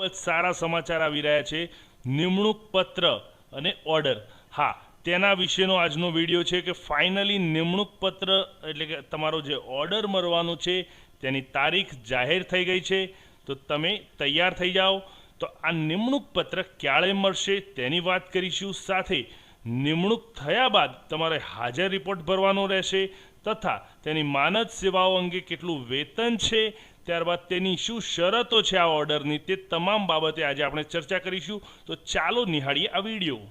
જ સારા સમાચાર આવી રહ્યા છે નિમણૂક પત્ર અને ઓર્ડર। હા, તેના વિશેનો આજનો વિડીયો છે કે ફાઇનલી નિમણૂક પત્ર એટલે કે તમારો જે ઓર્ડર મળવાનો છે તેની તારીખ જાહેર થઈ ગઈ છે। તો તમે તૈયાર થઈ જાઓ। તો આ નિમણૂક પત્ર ક્યારે મળશે તેની વાત કરીશું। સાથે નિમણૂક થયા બાદ તમારે હાજર રિપોર્ટ ભરવાનો રહેશે તથા તેની માનદ સેવાઓ અંગે કેટલું વેતન છે, ત્યારબાદ તેની શું શરતો છે આ ઓર્ડરની, તે તમામ બાબતે આજે આપણે ચર્ચા કરીશું। તો ચાલો નિહાળીએ આ વિડીયો।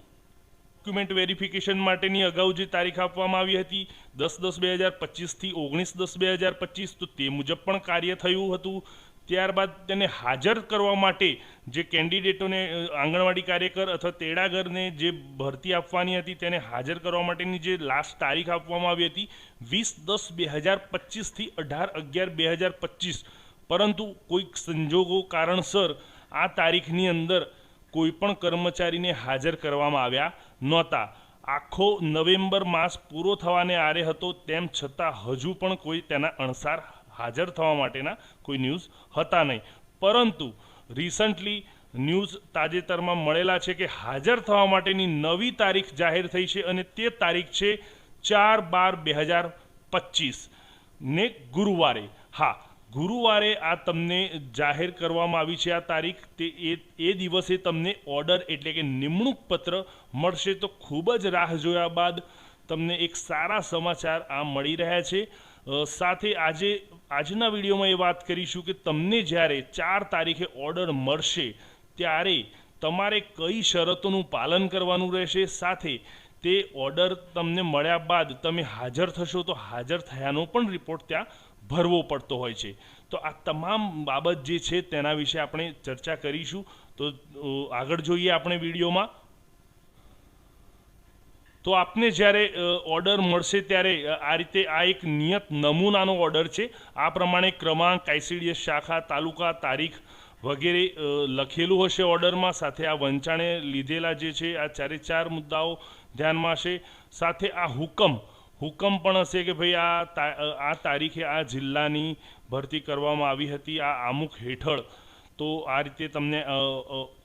ડોક્યુમેન્ટ વેરિફિકેશન માટેની અગાઉ જે તારીખ આપવામાં આવી હતી 10/10/2025 થી 19/10/2025, તો તે મુજબ પણ કાર્ય થયું હતું। ત્યારબાદ તેને હાજર કરવા માટે જે કેન્ડિડેટોને આંગણવાડી કાર્યકર અથવા તેડાગરને જે ભરતી આપવાની હતી તેને હાજર કરવા માટેની જે લાસ્ટ તારીખ આપવામાં આવી હતી 20/10/2025 થી 18/11/2025, પરંતુ કોઈક સંજોગો કારણસર આ તારીખની અંદર કોઈપણ કર્મચારીને હાજર કરવામાં આવ્યા નહોતા। આખો નવેમ્બર માસ પૂરો થવાને આરે હતો, તેમ છતાં હજુ પણ કોઈ તેના અણસાર હાજર થવા માટેના કોઈ ન્યૂઝ હતા નહીં। પરંતુ રિસન્ટલી ન્યૂઝ તાજેતરમાં મળેલા છે કે હાજર થવા માટેની નવી તારીખ જાહેર થઈ છે અને તે તારીખ છે 4/12/2025 ને ગુરુવારે। હા, ગુરુવારે આ તમને જાહેર કરવામાં આવી છે આ તારીખ। તે એ દિવસે તમને ઓર્ડર એટલે કે નિમણૂક પત્ર મળશે। તો ખૂબ જ રાહ જોયા બાદ તમને એક સારા સમાચાર આ મળી રહ્યા છે। સાથે આજના વિડીયોમાં એ વાત કરીશું કે તમને જ્યારે 4 તારીખે ઓર્ડર મળશે ત્યારે તમારે કઈ શરતોનું પાલન કરવાનું રહેશે। સાથે તે ઓર્ડર તમને મળ્યા બાદ તમે હાજર થશો તો હાજર થયાનો પણ રિપોર્ટ ત્યાં ભરવો પડતો હોય છે। તો આ તમામ બાબત જે છે તેના વિશે આપણે ચર્ચા કરીશું। તો આગળ જોઈએ આપણે વિડીયોમાં। તો આપને જ્યારે ઓર્ડર મળશે ત્યારે આ રીતે આ એક નિયત નમૂનાનો ઓર્ડર છે। આ પ્રમાણે ક્રમાંક, આઈસીડીએસ શાખા, તાલુકા, તારીખ વગેરે લખેલું હશે ઓર્ડરમાં। સાથે આ વંચાણે લીધેલા જે છે આ 4 મુદ્દાઓ ધ્યાનમાં હશે। સાથે આ હુકમ પણ હશે કે ભાઈ આ તારીખે આ જિલ્લાની ભરતી કરવામાં આવી હતી આ આમુખ હેઠળ। તો આ રીતે તમને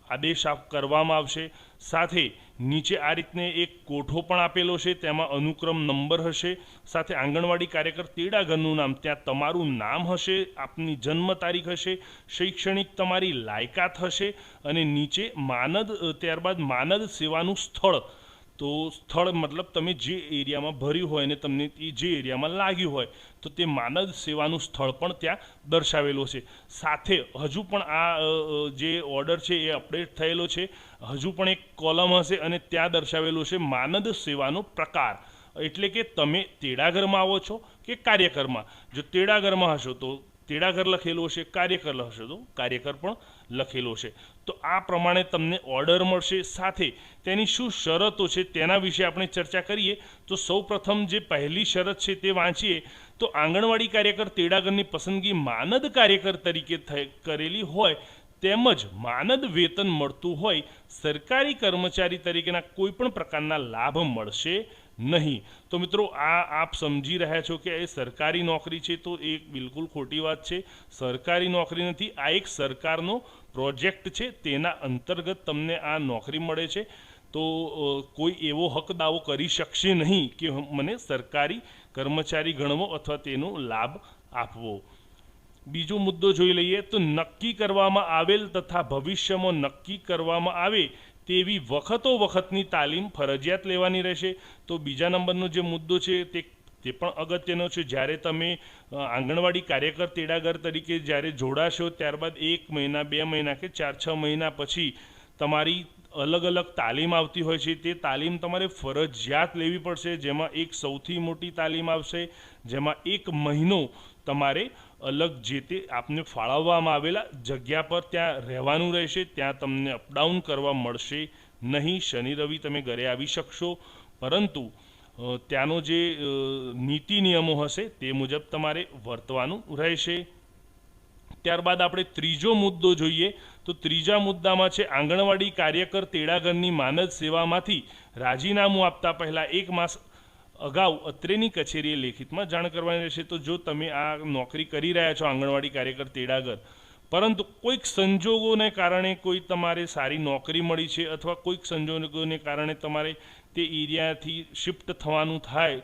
આદેશ કરવામાં આવશે। સાથે નીચે આ રીતને એક કોઠો પણ આપેલો છે, તેમાં અનુક્રમ નંબર હશે। સાથે આંગણવાડી કાર્યકર તેડાગરનું નામ, ત્યાં તમારું નામ હશે, આપની જન્મ તારીખ હશે, શૈક્ષણિક તમારી લાયકાત હશે અને નીચે માનદ, ત્યારબાદ માનદ સેવાનું સ્થળ। તો સ્થળ મતલબ તમે જે એરિયામાં ભર્યું હોય અને તમને જે એરિયામાં લાગ્યું હોય તો તે માનદ સેવાનું સ્થળ પણ ત્યાં દર્શાવેલો છે। સાથે હજુ પણ આ જે ઓર્ડર છે એ અપડેટ થયેલો છે, હજુ પણ એક કોલમ હશે અને ત્યાં દર્શાવેલું છે માનદ સેવાનો પ્રકાર, એટલે કે તમે તેડાગરમાં આવો છો કે કાર્યકરમાં। જો તેડાગરમાં હશો તો તેડાગર લખેલું હશે, કાર્યકર હશે તો કાર્યકર પણ લખેલો છે। તો આ પ્રમાણે તમને ઓર્ડર મળશે। સાથે તેની શું શરતો છે તેના વિશે આપણે ચર્ચા કરીએ। તો સૌપ્રથમ જે પહેલી શરત છે તે વાંચીએ તો આંગણવાડી કાર્યકર તેડાગરની પસંદગી માનદ કાર્યકર તરીકે કરેલી હોય તેમજ માનદ વેતન મળતું હોય, સરકારી કર્મચારી તરીકેના કોઈ પણ પ્રકારના લાભ મળશે નહીં। તો મિત્રો આપ સમજી રહ્યા છો કે એ સરકારી નોકરી છે, તો એ બિલકુલ ખોટી વાત છે। સરકારી નોકરી નથી, આ એક સરકારનો પ્રોજેક્ટ છે, તેના અંતર્ગત તમને આ નોકરી મળે છે। તો કોઈ એવો હક દાવો કરી શકશે નહીં કે મને સરકારી કર્મચારી ગણવો અથવા તેનો લાભ આપવો। બીજો મુદ્દો જોઈ લઈએ તો નક્કી કરવામાં આવેલ તથા ભવિષ્યમાં નક્કી કરવામાં આવે તેવી વખતોવખતની તાલીમ ફરજિયાત લેવાની રહેશે। તો બીજા નંબરનો જે મુદ્દો છે તે પણ અગત્યનો છે। જ્યારે તમે આંગણવાડી કાર્યકર તેડાગર તરીકે જ્યારે જોડાશો ત્યારબાદ 1 મહિના, 2 મહિના કે 4-6 મહિના પછી તમારી અલગ અલગ તાલીમ આવતી હોય છે। તે તાલીમ તમારે ફરજિયાત લેવી પડશે, જેમાં એક સૌથી મોટી તાલીમ આવશે, જેમાં 1 મહિનો તમારે અલગ જે તે આપને ફાળવવામાં આવેલા જગ્યા પર ત્યાં રહેવાનું રહેશે। ત્યાં તમને અપડાઉન કરવા મળશે નહીં। શનિ રવિ તમે ઘરે આવી શકશો, પરંતુ ત્યાંનો જે નીતિ નિયમો હશે તે મુજબ તમારે વર્તવાનું રહેશે। ત્યારબાદ આપણે ત્રીજો મુદ્દો જોઈએ તો ત્રીજા મુદ્દામાં છે આંગણવાડી કાર્યકર તેડાગરની માનદ સેવામાંથી રાજીનામું આપતા પહેલાં 1 માસ અગાઉ અત્રેની કચેરીએ લેખિતમાં જાણ કરવાની રહેશે। તો જો તમે આ નોકરી કરી રહ્યા છો આંગણવાડી કાર્યકર તેડાગર, પરંતુ કોઈક સંજોગોને કારણે કોઈ તમારે સારી નોકરી મળી છે અથવા કોઈક સંજોગોને કારણે તમારે તે એરિયાથી શિફ્ટ થવાનું થાય,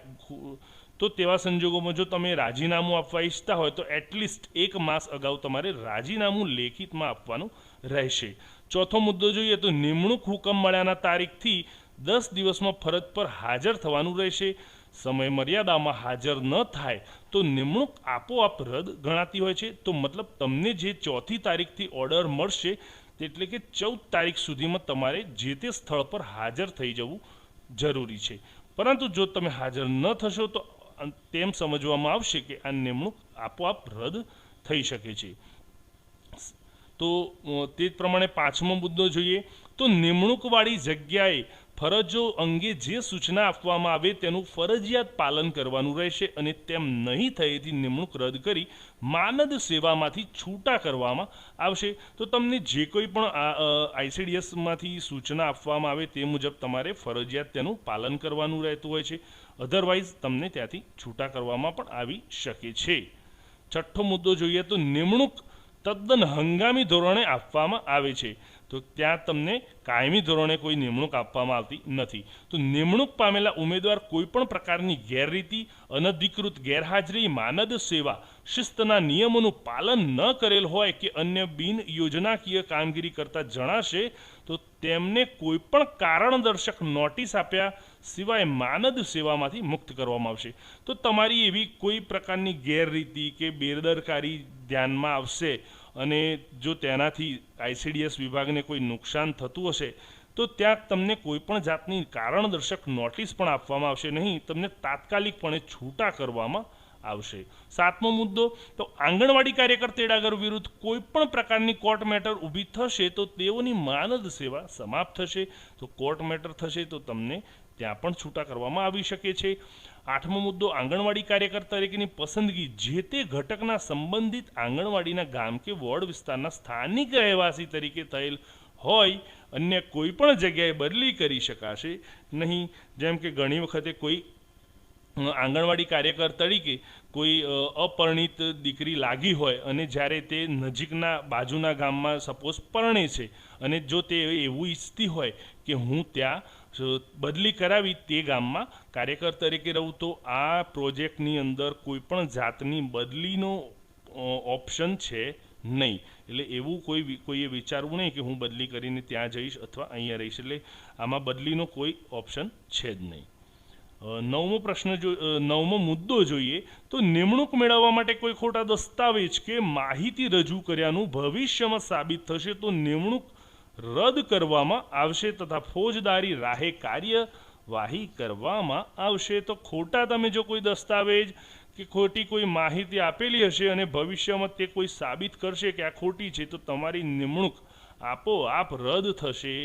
તો તેવા સંજોગોમાં જો તમે રાજીનામું આપવા ઈચ્છતા હોય તો એટલીસ્ટ 1 માસ અગાઉ તમારે રાજીનામું લેખિતમાં આપવાનું રહેશે. ચોથો મુદ્દો જોઈએ તો નિમણૂક હુકમ મળ્યાના તારીખથી 10 દિવસમાં ફરજ પર હાજર થવાનું રહેશે. સમય મર્યાદામાં હાજર ન થાય તો નિમણૂક આપોઆપ રદ ગણાતી હોય છે. તો મતલબ તમને જે 4મી તારીખથી ઓર્ડર મળશે એટલે કે 14 તારીખ સુધીમાં તમારે જે તે સ્થળ પર હાજર થઈ જવું જરૂરી છે. પરંતુ જો તમે હાજર ન થશો તો તેમ સમજવામાં આવશે કે આ નિમણૂક આપોઆપ રદ થઈ શકે છે. તો તે જ પ્રમાણે 5મો મુદ્દો જોઈએ તો નિમણૂકવાળી જગ્યાએ ફરજો અંગે જે સૂચના આપવામાં આવે તેનું ફરજિયાત પાલન કરવાનું રહેશે અને તેમ નહીં થયેથી નિમણૂક રદ કરી માનદ સેવામાંથી છૂટા કરવામાં આવશે. તો તમને જે કોઈ પણ આઈસીડીએસમાંથી સૂચના આપવામાં આવે તે મુજબ તમારે ફરજિયાત તેનું પાલન કરવાનું રહેતું હોય છે. અધરવાઇઝ તમને ત્યાંથી છૂટા કરવામાં પણ આવી શકે છે. 6થો મુદ્દો જોઈએ તો નિમણૂક તદ્દન હંગામી ધોરણે આપવામાં આવે છે. તો ત્યાં તમને કાયમી ધોરણે કોઈ નિમણૂક આપવામાં આવતી નથી. તો નિમણૂક પામેલા ઉમેદવાર કોઈપણ પ્રકારની ગેરરીતિ, અનધિકૃત ગેરહાજરી, માનદ સેવા શિસ્તના નિયમોનું પાલન ન કરેલ હોય કે અન્ય બિન યોજનાકીય કામગીરી કરતા જણાશે તો તેમને કોઈપણ કારણદર્શક નોટિસ આપ્યા સિવાય માનદ સેવામાંથી મુક્ત કરવામાં આવશે. તો તમારી એવી કોઈ પ્રકારની ગેરરીતિ કે બેદરકારી ધ્યાનમાં આવશે અને જો તેનાથી આઈસીડીએસ વિભાગને કોઈ નુકસાન થતું હશે તો ત્યાં તમને કોઈપણ જાતની કારણદર્શક નોટિસ પણ આપવામાં આવશે નહીં, તમને તાત્કાલિકપણે છૂટા કરવામાં આવશે. 7મો મુદ્દો તો આંગણવાડી કાર્યકર તેડાગર વિરુદ્ધ કોઈપણ પ્રકારની કોર્ટ મેટર ઊભી થશે તો તેઓની માનદ સેવા સમાપ્ત થશે. તો કોર્ટ મેટર થશે તો તમને ત્યાં પણ છૂટા કરવામાં આવી શકે છે. 8મો મુદ્દો આંગણવાડી કાર્યકર તરીકેની પસંદગી જે તે ઘટકના સંબંધિત આંગણવાડીના ગામ કે વોર્ડ વિસ્તારના સ્થાનિક રહેવાસી તરીકે થયેલ હોય અન્ય કોઈ પણ જગ્યાએ બદલી કરી શકાશે નહીં. જેમ કે ઘણી વખતે કોઈ આંગણવાડી કાર્યકર તરીકે કોઈ અપરિણિત દીકરી લાગી હોય અને જ્યારે તે નજીકના બાજુના ગામમાં સપોઝ પરણે છે અને જો તે એવું ઈચ્છતી હોય કે હું ત્યાં બદલી કરાવી તે ગામમાં કાર્યકર તરીકે રહું તો આ પ્રોજેક્ટની અંદર કોઈપણ જાતની બદલીનો ઓપ્શન છે નહીં. એટલે એવું કોઈએ વિચારવું નહીં કે હું બદલી કરીને ત્યાં જઈશ અથવા અહીંયા રહીશ. એટલે આમાં બદલીનો કોઈ ઓપ્શન છે જ નહીં. 9મો મુદ્દો જોઈએ તો નિમણૂક મેળવવા માટે કોઈ ખોટા દસ્તાવેજ કે માહિતી રજૂ કર્યાનું ભવિષ્યમાં સાબિત થશે તો નિમણૂક રદ કરવામાં આવશે તથા ફોજદારી રાહે કાર્યવાહી કરવામાં આવશે. તો ખોટા તમે જો કોઈ દસ્તાવેજ કે ખોટી કોઈ માહિતી આપેલી હશે અને ભવિષ્યમાં તે કોઈ સાબિત કરશે કે આ ખોટી છે તો તમારી નિમણૂક આપોઆપ રદ થશે.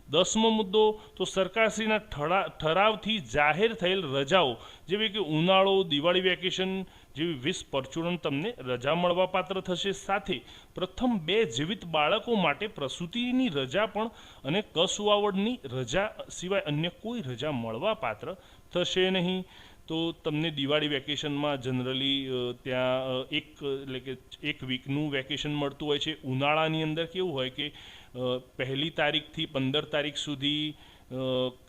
10મો મુદ્દો તો સરકારશ્રીના ઠરાવથી જાહેર થયેલ રજાઓ જેવી કે ઉનાળો, દિવાળી વેકેશન જેવી 20 પરચુરણ તમને રજા મળવાપાત્ર થશે. સાથે પ્રથમ 2 જીવિત બાળકો માટે પ્રસૂતિની રજા પણ અને કસુવાવડની રજા સિવાય અન્ય કોઈ રજા મળવાપાત્ર થશે નહીં. તો તમને દિવાળી વેકેશનમાં જનરલી ત્યાં એક વીકનું વેકેશન મળતું હોય છે. ઉનાળાની અંદર કેવું હોય કે 1લી તારીખથી 15 તારીખ સુધી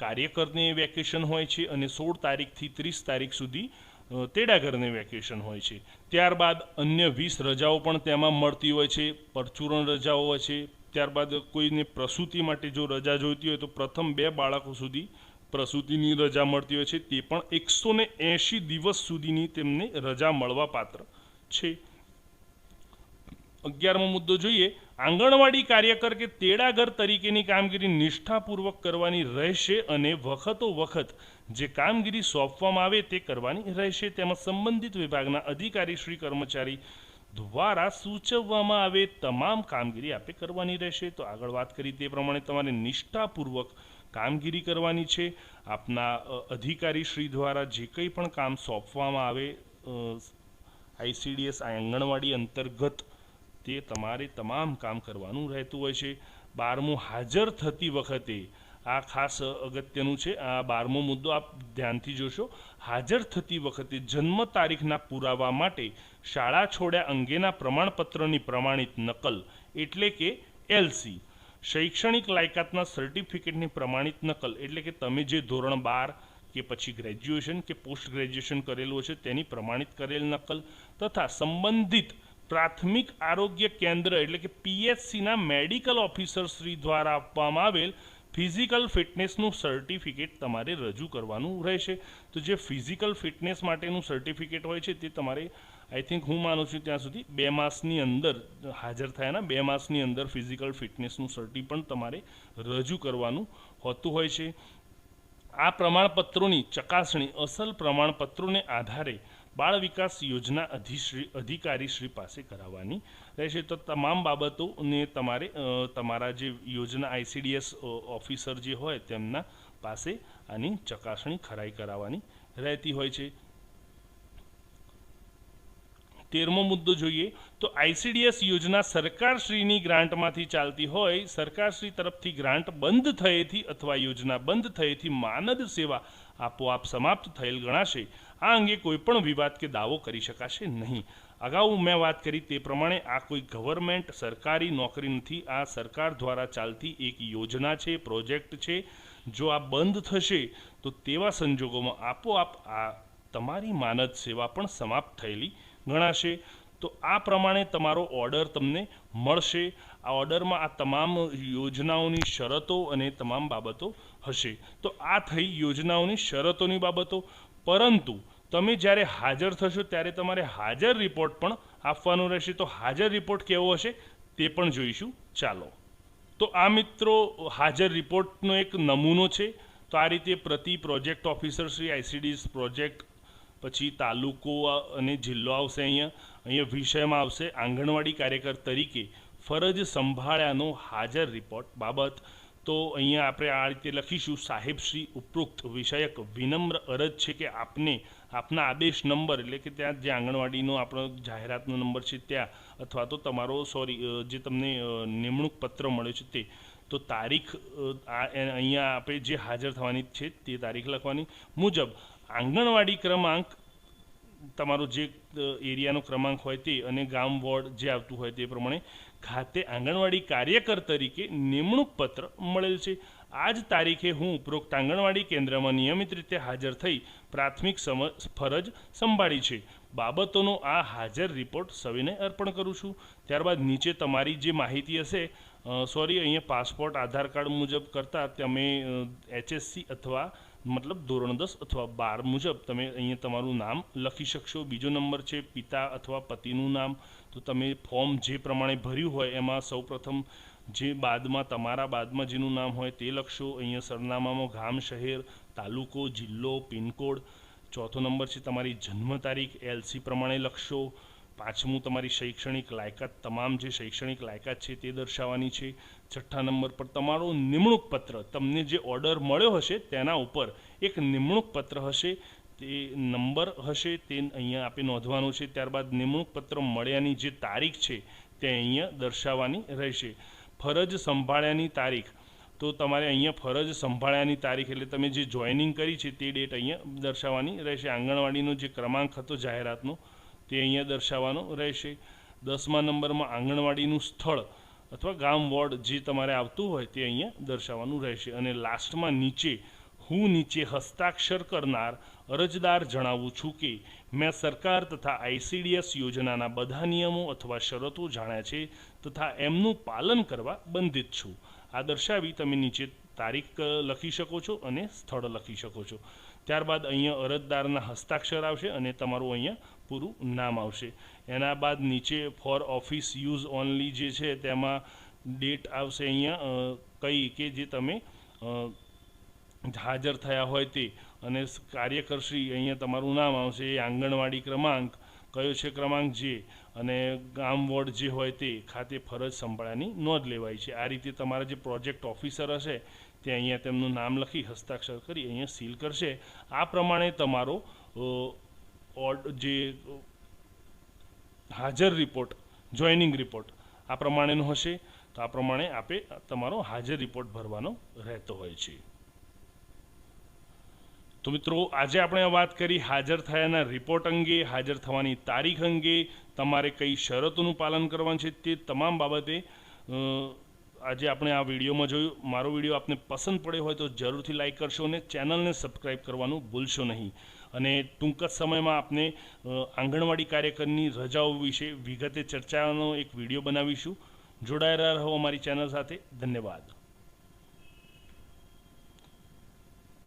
કાર્યકરને વેકેશન હોય છે અને 16 તારીખથી 30 તારીખ સુધી તેડાગરને વેકેશન હોય છે. ત્યારબાદ અન્ય 20 રજાઓ પણ તેમાં મળતી હોય છે, પરચુરણ રજાઓ હોય છે. ત્યારબાદ કોઈને પ્રસૂતિ માટે જો રજા જોઈતી હોય તો પ્રથમ 2 બાળકો સુધી પ્રસૂતિની રજા મળતી હોય છે, તે પણ 180 દિવસ સુધીની તેમને રજા મળવાપાત્ર છે. 11મો મુદ્દો જોઈએ આંગણવાડી કાર્યકર કે તેડાગર તરીકેની કામગીરી નિષ્ઠાપૂર્વક કરવાની રહેશે અને વખતો વખત જે કામગીરી સોંપવામાં આવે તે કરવાની રહેશે. તેમાં સંબંધિત વિભાગના અધિકારી શ્રી કર્મચારી દ્વારા સૂચવવામાં આવે તમામ કામગીરી આપે કરવાની રહેશે. તો આગળ વાત કરી તે પ્રમાણે તમારે નિષ્ઠાપૂર્વક કામગીરી કરવાની છે. આપના અધિકારી શ્રી દ્વારા જે કંઈ પણ કામ સોંપવામાં આવે આઈસીડીએસ આંગણવાડી અંતર્ગત તે તમારે તમામ કામ કરવાનું રહેતું હોય છે. 12મું હાજર થતી વખતે આ ખાસ અગત્યનું છે। આ 12મો મુદ્દો આપ ધ્યાનથી જોશો। હાજર થતી વખતે જન્મ તારીખના પુરાવા માટે શાળા છોડ્યા અંગેના પ્રમાણપત્રની પ્રમાણિત નકલ એટલે કે એલસી, શૈક્ષણિક લાયકાતના સર્ટિફિકેટની પ્રમાણિત નકલ એટલે કે તમે જે ધોરણ 12 કે પછી ગ્રેજ્યુએશન કે પોસ્ટ ગ્રેજ્યુએશન કરેલું છે તેની પ્રમાણિત કરેલ નકલ તથા સંબંધિત પ્રાથમિક આરોગ્ય કેન્દ્ર એટલે કે પીએચસીના મેડિકલ ઓફિસર શ્રી દ્વારા આપવામાં આવેલ ફિઝિકલ ફિટનેસનું સર્ટિફિકેટ તમારે રજૂ કરવાનું રહેશે। તો જે ફિઝિકલ ફિટનેસ માટેનું સર્ટિફિકેટ હોય છે તે તમારે આઈ થિંક હું માનું છું ત્યાં સુધી 2 માસની અંદર હાજર થયાના 2 માસની અંદર ફિઝિકલ ફિટનેસનું સર્ટિ પણ તમારે રજૂ કરવાનું હોતું હોય છે। આ પ્રમાણપત્રોની ચકાસણી અસલ પ્રમાણપત્રોને આધારે બાળ વિકાસ યોજના અધિકારીશ્રી પાસે કરાવવાની રહેશે। તો તમામ બાબતોને તમારે તમારા જે યોજના આઈસીડીએસ ઓફિસર જે હોય તેમના પાસે આની ચકાસણી ખરાઈ કરાવવાની રહેતી હોય છે। 13મો મુદ્દો જોઈએ તો આઈસીડીએસ યોજના સરકારશ્રીની ગ્રાન્ટમાંથી ચાલતી હોય, સરકારશ્રી તરફથી ગ્રાન્ટ બંધ થયેથી અથવા યોજના બંધ થયેથી માનદ સેવા આપોઆપ સમાપ્ત થયેલ ગણાશે। આ અંગે કોઈપણ વિવાદ કે દાવો કરી શકાશે નહીં। અગાઉ મેં વાત કરી તે પ્રમાણે આ કોઈ ગવર્મેન્ટ સરકારી નોકરી નથી, આ સરકાર દ્વારા ચાલતી એક યોજના છે, પ્રોજેક્ટ છે। જો આ બંધ થશે તો તેવા સંજોગોમાં આપોઆપ આ તમારી માનદ સેવા પણ સમાપ્ત થયેલી ગણાશે। તો આ પ્રમાણે તમારો ઓર્ડર તમને મળશે। આ ઓર્ડરમાં આ તમામ યોજનાઓની શરતો અને તમામ બાબતો હશે। તો આ થઈ યોજનાઓની શરતોની બાબતો, પરંતુ તમે જ્યારે હાજર થશો ત્યારે તમારે હાજર રિપોર્ટ પણ આપવાનો રહેશે। તો હાજર રિપોર્ટ કેવો હશે તે પણ જોઈશું। ચાલો, તો આ મિત્રો હાજર રિપોર્ટનો એક નમૂનો છે। તો આ રીતે પ્રતિ project officer Shri ICDS project, પછી તાલુકો અને જિલ્લો આવશે। અહીંયા વિષયમાં આવશે આંગણવાડી કાર્યકર તરીકે ફરજ સંભાળ્યાનો હાજર રિપોર્ટ બાબત। તો અહીંયા આપણે આ રીતે લખીશું, સાહેબશ્રી ઉપરોક્ત વિષયક વિનમ્ર અરજ છે કે આપને આપના આદેશ નંબર એટલે કે ત્યાં જે આંગણવાડીનો આપણો જાહેરાતનો નંબર છે ત્યાં, અથવા તો તમારો જે તમને નિમણૂક પત્ર મળ્યો છે તે, તો તારીખ અહીંયા આપણે જે હાજર થવાની છે તે તારીખ લખવાની મુજબ આંગણવાડી ક્રમાંક, તમારો જે એરિયાનો ક્રમાંક હોય તે, અને ગામ વોર્ડ જે આવતું હોય તે પ્રમાણે ખાતે આંગણવાડી કાર્યકર તરીકે નિમણૂક પત્ર મળેલ છે। આ જ તારીખે હું ઉપરોક્ત આંગણવાડી કેન્દ્રમાં નિયમિત રીતે હાજર થઈ પ્રાથમિક ફરજ સંભાળી છે બાબતોનો આ હાજર રિપોર્ટ સવિનય અર્પણ કરું છું। ત્યારબાદ નીચે તમારી જે માહિતી હશે, અહીંયા પાસપોર્ટ આધાર કાર્ડ મુજબ કરતાં તમે એચએસસી અથવા મતલબ ધોરણ 10 અથવા 12 મુજબ તમે અહીંયા તમારું નામ લખી શકશો। બીજો નંબર છે પિતા અથવા પતિનું નામ। તો તમે ફોર્મ જે પ્રમાણે ભર્યું હોય એમાં સૌપ્રથમ જે બાદમાં તમારા બાદમાં જેનું નામ હોય તે લખશો। અહીંયા સરનામામાં ગામ, શહેર, તાલુકો, જિલ્લો, પિનકોડ। ચોથો નંબર છે તમારી જન્મ તારીખ, એલસી પ્રમાણે લખશો। પાંચમું તમારી શૈક્ષણિક લાયકાત, તમામ જે શૈક્ષણિક લાયકાત છે તે દર્શાવવાની છે। છઠ્ઠા નંબર પર તમારો નિમણૂક પત્ર, તમને જે ઓર્ડર મળ્યો હશે તેના ઉપર એક નિમણૂક પત્ર હશે, તે નંબર હશે તે અહીંયા આપણે નોંધવાનો છે। ત્યારબાદ નિમણૂક પત્ર મળ્યાની જે તારીખ છે તે અહીંયા દર્શાવવાની રહેશે। ફરજ સંભાળ્યાની તારીખ, તો તમારે અહીંયા ફરજ સંભાળ્યાની તારીખ એટલે તમે જે જોઈનિંગ કરી છે તે ડેટ અહીંયા દર્શાવવાની રહેશે। આંગણવાડીનો જે ક્રમાંક હતો જાહેરાતનો તે અહીંયા દર્શાવવાનો રહેશે। 10મા નંબરમાં આંગણવાડીનું સ્થળ અથવા ગામ વોર્ડ જે તમારે આવતું હોય તે અહીંયા દર્શાવવાનું રહેશે। અને લાસ્ટમાં હું નીચે હસ્તાક્ષર કરનાર અરજદાર જણાવું છું કે મેં સરકાર તથા આઈસીડીએસ યોજનાના બધા નિયમો અથવા શરતો જાણ્યા છે તથા એમનું પાલન કરવા બંધિત છું। આ દર્શાવી તમે નીચે તારીખ લખી શકો છો અને સ્થળ લખી શકો છો। ત્યારબાદ અહીંયા અરજદારના હસ્તાક્ષર આવશે અને તમારું અહીંયા પૂરું નામ આવશે। એના બાદ નીચે ફોર ઓફિસ યુઝ ઓનલી જે છે તેમાં ડેટ આવશે અહીંયા કઈ કે જે તમે હાજર થયા હોય તે, અને કાર્યકરશ્રી અહીંયા તમારું નામ આવશે। એ આંગણવાડી ક્રમાંક કયો છે, ક્રમાંક જે, અને ગામ વોર્ડ જે હોય તે ખાતે ફરજ સંભાળ્યાની નોંધ લેવાય છે। આ રીતે તમારા જે પ્રોજેક્ટ ઓફિસર હશે તે અહીંયા તેમનું નામ લખી હસ્તાક્ષર કરી અહીંયા સીલ કરશે। આ પ્રમાણે તમારો જે હાજર રિપોર્ટ, જોઈનિંગ રિપોર્ટ આ પ્રમાણેનો હશે। તો આ પ્રમાણે આપે તમારો હાજર રિપોર્ટ ભરવાનો રહેતો હોય છે. તો મિત્રો, આજે આપણે વાત કરી હાજર થયાના રિપોર્ટ અંગે, હાજર થવાની તારીખ અંગે, તમારે કઈ શરતોનું પાલન કરવાનું છે તે તમામ બાબતે આજે આપણે આ વિડીયોમાં જોયું. મારો વિડીયો આપને પસંદ પડ્યો હોય તો જરૂરથી લાઈક કરશો અને ચેનલને સબસ્ક્રાઈબ કરવાનું ભૂલશો નહીં. અને ટૂંક જ સમયમાં આપને આંગણવાડી કાર્યકરની રજાઓ વિશે વિગતે ચર્ચાનો એક વિડીયો બનાવીશું. જોડાયેલા રહો અમારી ચેનલ સાથે. ધન્યવાદ.